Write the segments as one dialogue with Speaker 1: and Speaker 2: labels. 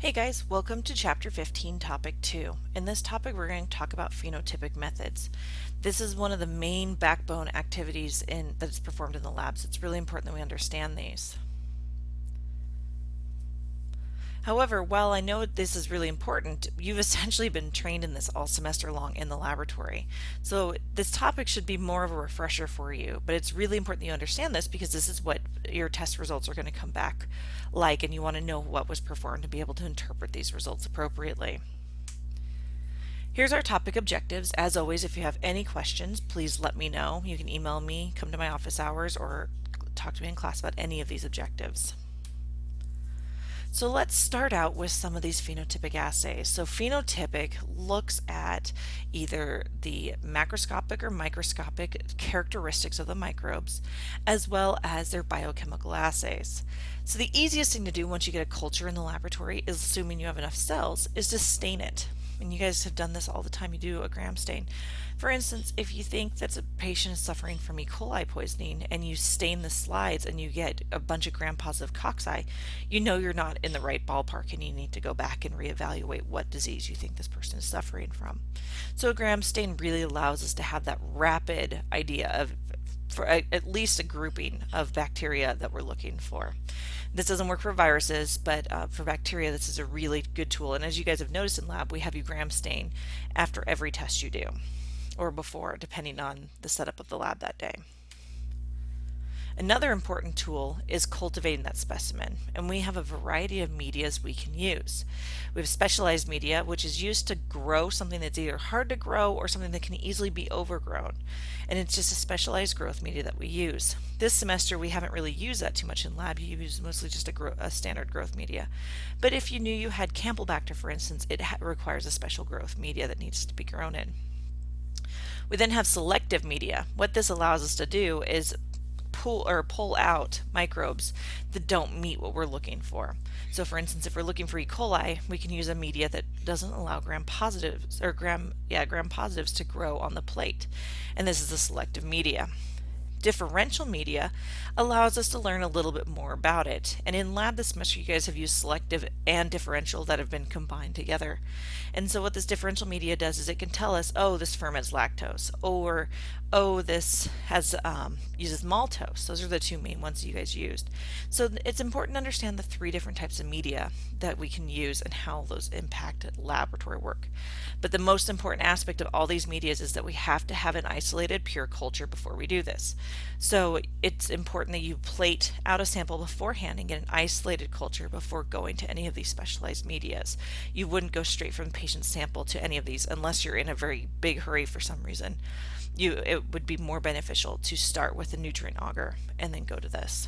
Speaker 1: Hey guys, welcome to Chapter 15, Topic 2. In this topic, we're going to talk about phenotypic methods. This is one of the main backbone activities that is performed in the labs. It's really important that we understand these. However, while I know this is really important, you've essentially been trained in this all semester long in the laboratory. So this topic should be more of a refresher for you, but it's really important that you understand this because this is what your test results are going to come back like, and you want to know what was performed to be able to interpret these results appropriately. Here's our topic objectives. As always, if you have any questions, please let me know. You can email me, come to my office hours, or talk to me in class about any of these objectives. So let's start out with some of these phenotypic assays. So phenotypic looks at either the macroscopic or microscopic characteristics of the microbes, as well as their biochemical assays. So the easiest thing to do once you get a culture in the laboratory, is assuming you have enough cells, is to stain it. And you guys have done this all the time. You do a gram stain. For instance, if you think that a patient is suffering from E. coli poisoning and you stain the slides and you get a bunch of gram-positive cocci, you know you're not in the right ballpark and you need to go back and reevaluate what disease you think this person is suffering from. So a gram stain really allows us to have that rapid idea of at least a grouping of bacteria that we're looking for. This doesn't work for viruses, but for bacteria this is a really good tool. And as you guys have noticed in lab, we have you gram stain after every test you do, or before, depending on the setup of the lab that day. Another important tool is cultivating that specimen, and we have a variety of medias we can use. We have specialized media, which is used to grow something that's either hard to grow or something that can easily be overgrown, and it's just a specialized growth media that we use. This semester we haven't really used that too much in lab. You use mostly just a standard growth media. But if you knew you had Campylobacter, for instance, it requires a special growth media that needs to be grown in. We then have selective media. What this allows us to do is pull out microbes that don't meet what we're looking for. So for instance, if we're looking for E. coli, we can use a media that doesn't allow gram positives to grow on the plate. And this is a selective media. Differential media allows us to learn a little bit more about it. And in lab this semester, you guys have used selective and differential that have been combined together. And so what this differential media does is it can tell us, oh, this ferments lactose, or oh, this has uses maltose. Those are the two main ones you guys used. So it's important to understand the three different types of media that we can use and how those impact laboratory work. But the most important aspect of all these medias is that we have to have an isolated pure culture before we do this. So it's important that you plate out a sample beforehand and get an isolated culture before going to any of these specialized medias. You wouldn't go straight from the patient's sample to any of these unless you're in a very big hurry for some reason. It would be more beneficial to start with a nutrient auger and then go to this.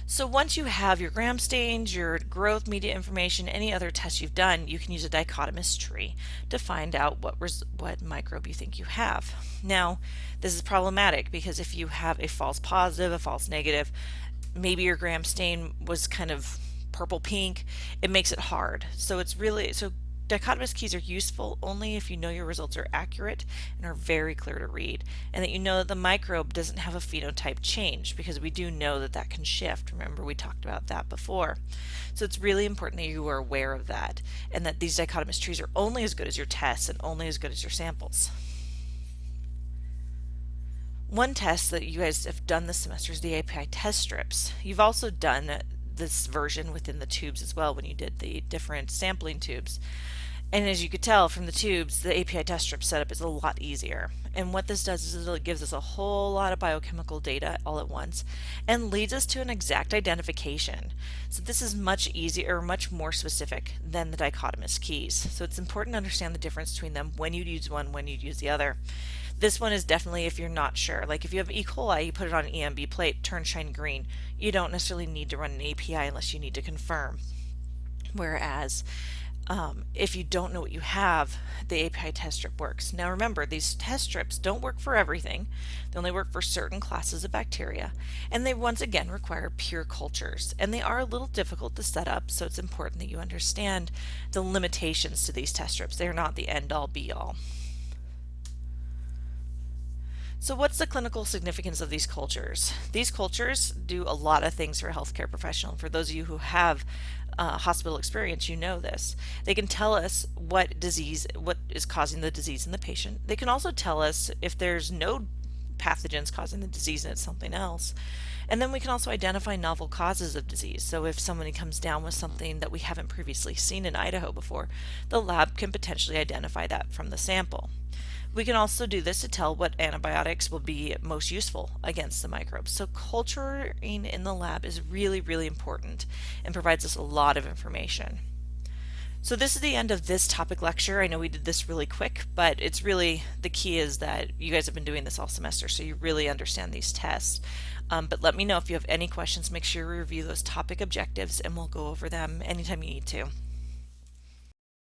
Speaker 1: So once you have your gram stains, your growth media information, any other tests you've done, you can use a dichotomous tree to find out what microbe you think you have. Now, this is problematic because if you have a false positive, a false negative, maybe your gram stain was kind of purple pink, it makes it hard. So dichotomous keys are useful only if you know your results are accurate and are very clear to read, and that you know that the microbe doesn't have a phenotype change, because we do know that that can shift. Remember, we talked about that before. So it's really important that you are aware of that, and that these dichotomous trees are only as good as your tests and only as good as your samples. One test that you guys have done this semester is the API test strips. You've also done this version within the tubes as well when you did the different sampling tubes. And as you could tell from the tubes, the API test strip setup is a lot easier. And what this does is it gives us a whole lot of biochemical data all at once and leads us to an exact identification. So this is much easier, or much more specific than the dichotomous keys. So it's important to understand the difference between them when you use one, when you use the other. This one is definitely if you're not sure. Like if you have E. coli, you put it on an EMB plate, turn shine green. You don't necessarily need to run an API unless you need to confirm. Whereas if you don't know what you have, the API test strip works. Now remember, these test strips don't work for everything. They only work for certain classes of bacteria, and they once again require pure cultures, and they are a little difficult to set up, so it's important that you understand the limitations to these test strips. They're not the end-all be-all. So what's the clinical significance of these cultures? These cultures do a lot of things for a healthcare professional. For those of you who have hospital experience, you know this. They can tell us what is causing the disease in the patient. They can also tell us if there's no pathogens causing the disease and it's something else. And then we can also identify novel causes of disease. So if somebody comes down with something that we haven't previously seen in Idaho before, the lab can potentially identify that from the sample. We can also do this to tell what antibiotics will be most useful against the microbes. So culturing in the lab is really, really important and provides us a lot of information. So this is the end of this topic lecture. I know we did this really quick, but it's really, the key is that you guys have been doing this all semester, so you really understand these tests. But let me know if you have any questions. Make sure you review those topic objectives and we'll go over them anytime you need to.